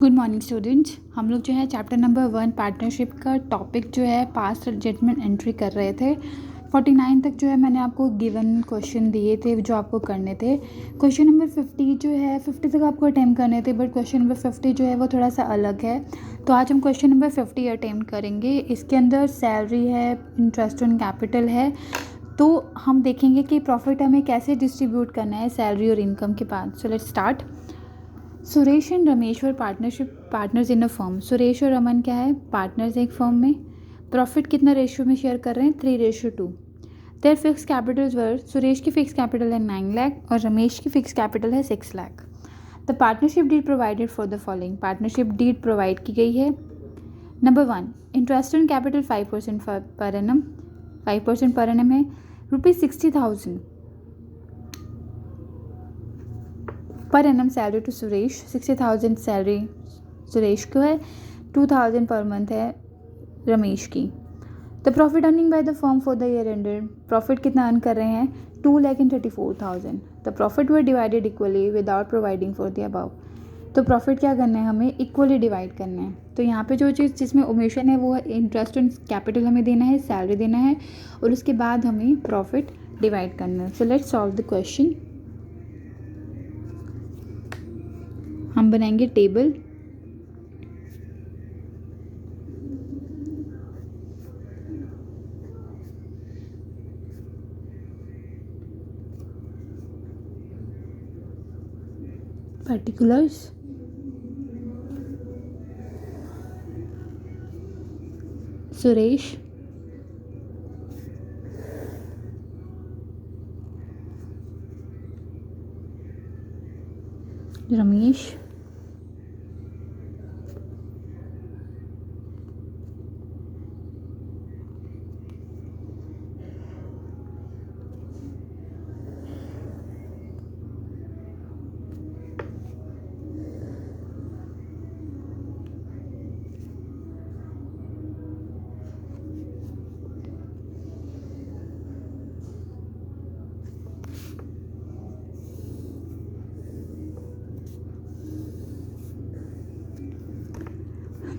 Good morning students. हम लोग जो है चैप्टर नंबर 1 पार्टनरशिप का टॉपिक जो है पास्ट जजमेंट एंट्री कर रहे थे। 49 तक जो है मैंने आपको गिवन क्वेश्चन दिए थे जो आपको करने थे। क्वेश्चन नंबर 50 जो है 50 तक आपको अटेम्प्ट करने थे, बट क्वेश्चन नंबर 50 जो है वो थोड़ा सा अलग है। तो आज हम क्वेश्चन नंबर 50 अटेम्प्ट करेंगे। इसके अंदर सैलरी है, इंटरेस्ट ऑन कैपिटल है। तो हम देखेंगे कि प्रॉफिट हमें कैसे डिस्ट्रीब्यूट करना है सैलरी और इनकम के बाद। So let's start. Suresh and Ramesh were partners in a firm. Suresh और रमन क्या है, पार्टनर्स एक फर्म में। प्रॉफिट कितना रेशियो में शेयर कर रहे हैं, 3:2। देयर फिक्स कैपिटल्स वर, सुरेश की फिक्स कैपिटल है 9 लाख और रमेश की फिक्स कैपिटल है 6 lakh. The partnership deed provided for the following. Partnership deed provide की गई है। Number 1, interest on capital 5% per annum. 5% per annum है। ₹60,000 per annum salary to Suresh. 60,000 salary Suresh को है, 2,000 पर मंथ है रमेश की। The profit earning by the firm for the year ended. Profit कितना earn कर रहे हैं, 2,34,000। The profit were divided equally without providing for the above. तो प्रॉफिट क्या करना है, हमें इक्वली डिवाइड करना है। तो यहाँ पे जो चीज़ जिसमें ओमिशन है वो है इंटरेस्ट ऑन कैपिटल हमें देना है, सैलरी देना है और उसके बाद हमें प्रॉफिट डिवाइड करना है। So let's solve the question. हम बनाएंगे table. Particulars, Suresh, Ramesh,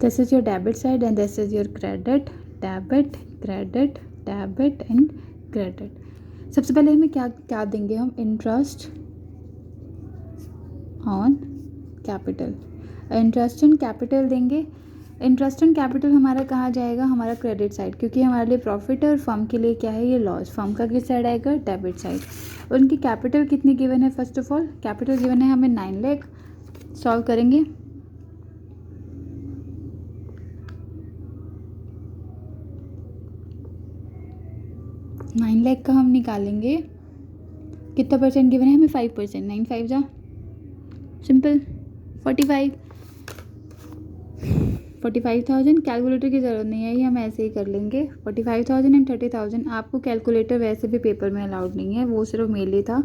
this is your debit side and this is your credit, debit, credit, debit and credit। सबसे पहले हमें क्या क्या देंगे, हम interest on capital. Interest on capital देंगे। इंटरेस्ट ऑन कैपिटल हमारा कहाँ जाएगा, हमारा क्रेडिट साइड, क्योंकि हमारे लिए प्रॉफिट है और फर्म के लिए क्या है, ये लॉस। फर्म का किस साइड आएगा, डेबिट साइड। और उनकी कैपिटल कितनी गिवन है, first of all capital given है हमें 9 लाख। सॉल्व करेंगे। नाइन लाख का हम निकालेंगे, कितना परसेंट गिवन है हमें, 5%। 9 5 जा सिंपल 45,000। कैलकुलेटर की ज़रूरत नहीं है, ये हम ऐसे ही कर लेंगे। 45,000 एंड 30,000। आपको कैलकुलेटर वैसे भी पेपर में अलाउड नहीं है, वो सिर्फ मेरे लिए था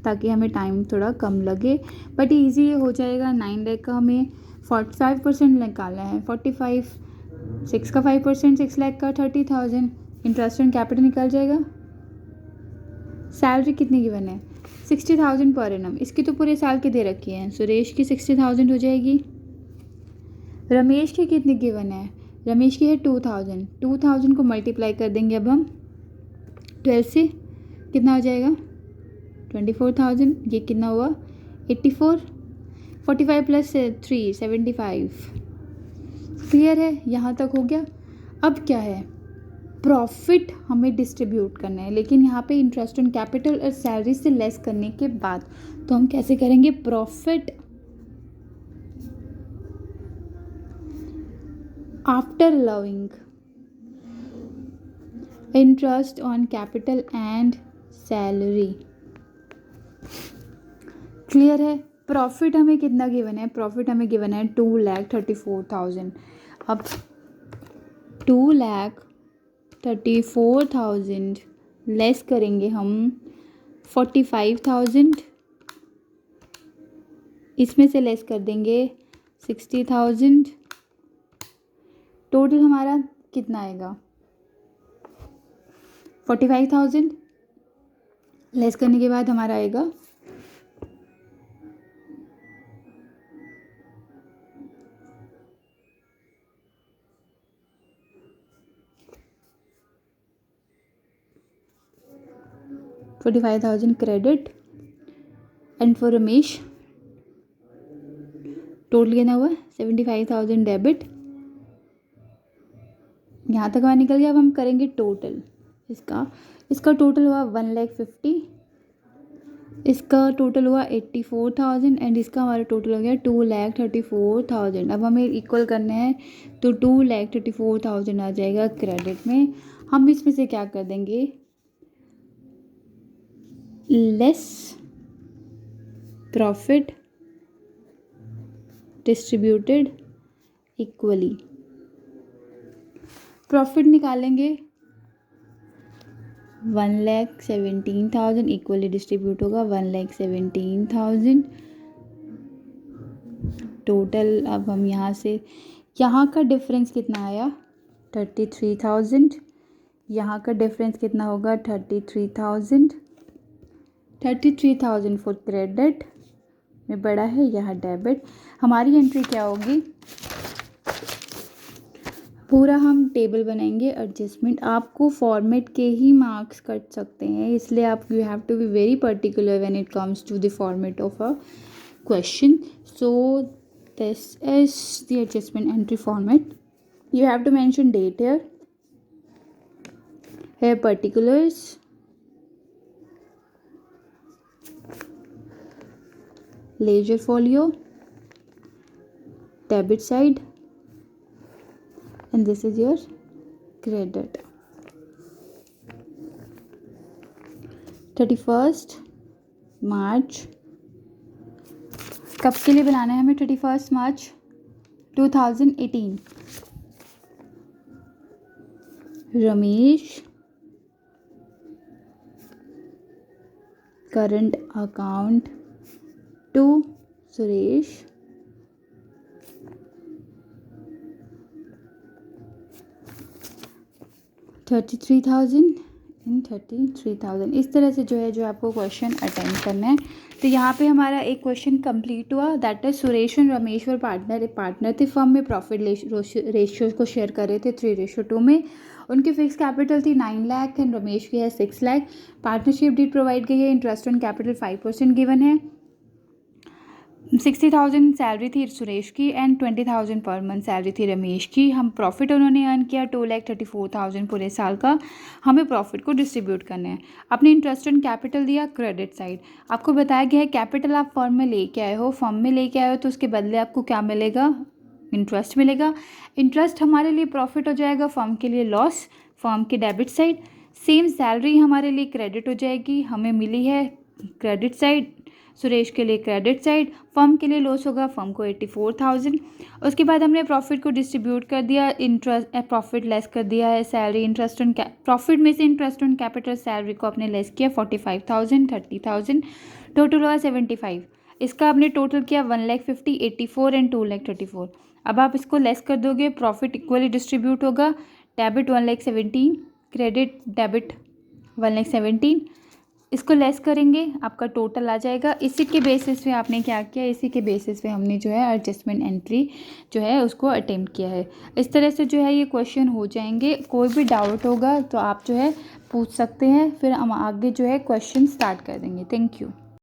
ताकि हमें टाइम थोड़ा कम लगे, बट ईजी ये हो जाएगा। 9 लाख का हमें 45% निकालना है। 45, 6 का 5%, 6 लाख का 30,000। इंटरेस्ट ऑन कैपिटल निकल जाएगा। सैलरी कितनी गिवन है, 60,000 पर एनम। इसकी तो पूरे साल की दे रखी है। सुरेश की 60,000 हो जाएगी। रमेश की कितनी गिवन है, रमेश की है 2,000। 2,000 को मल्टीप्लाई कर देंगे अब हम 12 से, कितना हो जाएगा 24,000। ये कितना हुआ 84। 45 प्लस 3 75। क्लियर है, यहाँ तक हो गया। अब क्या है, प्रॉफिट हमें डिस्ट्रीब्यूट करना है, लेकिन यहाँ पे इंटरेस्ट ऑन कैपिटल और सैलरी से लेस करने के बाद। तो हम कैसे करेंगे, profit after loving interest on capital and salary. Clear है। प्रॉफिट हमें कितना गिवन है, प्रॉफिट हमें गिवन है 2,34,000। अब 2,34,000 लेस करेंगे हम 45,000, इसमें से लेस कर देंगे 60,000। टोटल हमारा कितना आएगा, 45,000 लेस करने के बाद हमारा आएगा 45,000 credit. And for Ramesh total कितना हुआ 75,000 डेबिट। यहाँ तक हमारा निकल गया। अब हम करेंगे टोटल इसका टोटल हुआ 1,50,000, इसका टोटल हुआ 84,000 एंड इसका हमारा टोटल हो गया 2,34,000। अब हमें इक्वल करना है तो 2,34,000 आ जाएगा क्रेडिट में। हम इसमें से क्या कर देंगे, less profit distributed equally. Profit निकालेंगे 1,17,000 इक्वली डिस्ट्रीब्यूट होगा 1,17,000 टोटल। अब हम यहाँ का डिफरेंस कितना आया 33,000, यहाँ का डिफरेंस कितना होगा 33,000 फॉर क्रेडिट में बड़ा है, यहाँ डेबिट। हमारी एंट्री क्या होगी, पूरा हम टेबल बनाएंगे एडजस्टमेंट। आपको फॉर्मेट के ही मार्क्स कट सकते हैं, इसलिए आप you have to be very particular when it comes to the format of a question. So this is the adjustment entry format. You have to mention date here particulars, ledger folio, debit side, and this is your credit। 31st March कब के लिए बनाना है हमें, 31st March 2018। Ramesh current account to Suresh $33,000 and $33,000। इस तरह से जो आपको क्वेश्चन अटेम्प्ट करना है। तो यहाँ पे हमारा एक क्वेश्चन कंप्लीट हुआ, दैट इज सुरेश और रमेश वर पार्टनर थे फर्म में, प्रॉफिट रेशियो को शेयर कर रहे थे 3:2 में। उनकी फिक्स कैपिटल थी 9 लाख एंड रमेश की है 6 लाख। पार्टनरशिप डीड प्रोवाइड की है, इंटरेस्ट ऑन कैपिटल 5% गिवन है। 60,000 सैलरी थी सुरेश की एंड 20,000 पर मंथ सैलरी थी रमेश की। हम प्रॉफिट उन्होंने अर्न किया 2,34,000 पूरे साल का। हमें प्रॉफिट को डिस्ट्रीब्यूट करना है। अपने इंटरेस्ट ऑन कैपिटल दिया क्रेडिट साइड। आपको बताया गया है कैपिटल आप फर्म में लेके आए हो, तो उसके बदले आपको क्या मिलेगा, इंटरेस्ट मिलेगा। इंटरेस्ट हमारे लिए प्रॉफिट हो जाएगा, फर्म के लिए लॉस, फर्म के डेबिट साइड। सेम सैलरी हमारे लिए क्रेडिट हो जाएगी, हमें मिली है क्रेडिट साइड, सुरेश के लिए क्रेडिट साइड। फर्म के लिए लॉस होगा, फर्म को 84,000। उसके बाद हमने प्रॉफिट को डिस्ट्रीब्यूट कर दिया, इंटरेस्ट प्रॉफिट लेस कर दिया है सैलरी, इंटरेस्ट ऑन प्रॉफिट में से इंटरेस्ट ऑन कैपिटल सैलरी को आपने लेस किया 45,000, 30,000, टोटल हुआ 75। इसका आपने टोटल किया 1,50,000, 84 एंड 2,34। अब आप इसको लेस कर दोगे, प्रॉफिट इक्वली डिस्ट्रीब्यूट होगा, डेबिट 1,17,000, क्रेडिट डेबिट 1,17,000। इसको लेस करेंगे, आपका टोटल आ जाएगा। इसी के बेसिस पे आपने क्या किया, इसी के बेसिस पे हमने एडजस्टमेंट एंट्री उसको अटेम्प्ट किया है। इस तरह से ये क्वेश्चन हो जाएंगे। कोई भी डाउट होगा तो आप पूछ सकते हैं, फिर हम आगे क्वेश्चन स्टार्ट कर देंगे। Thank you.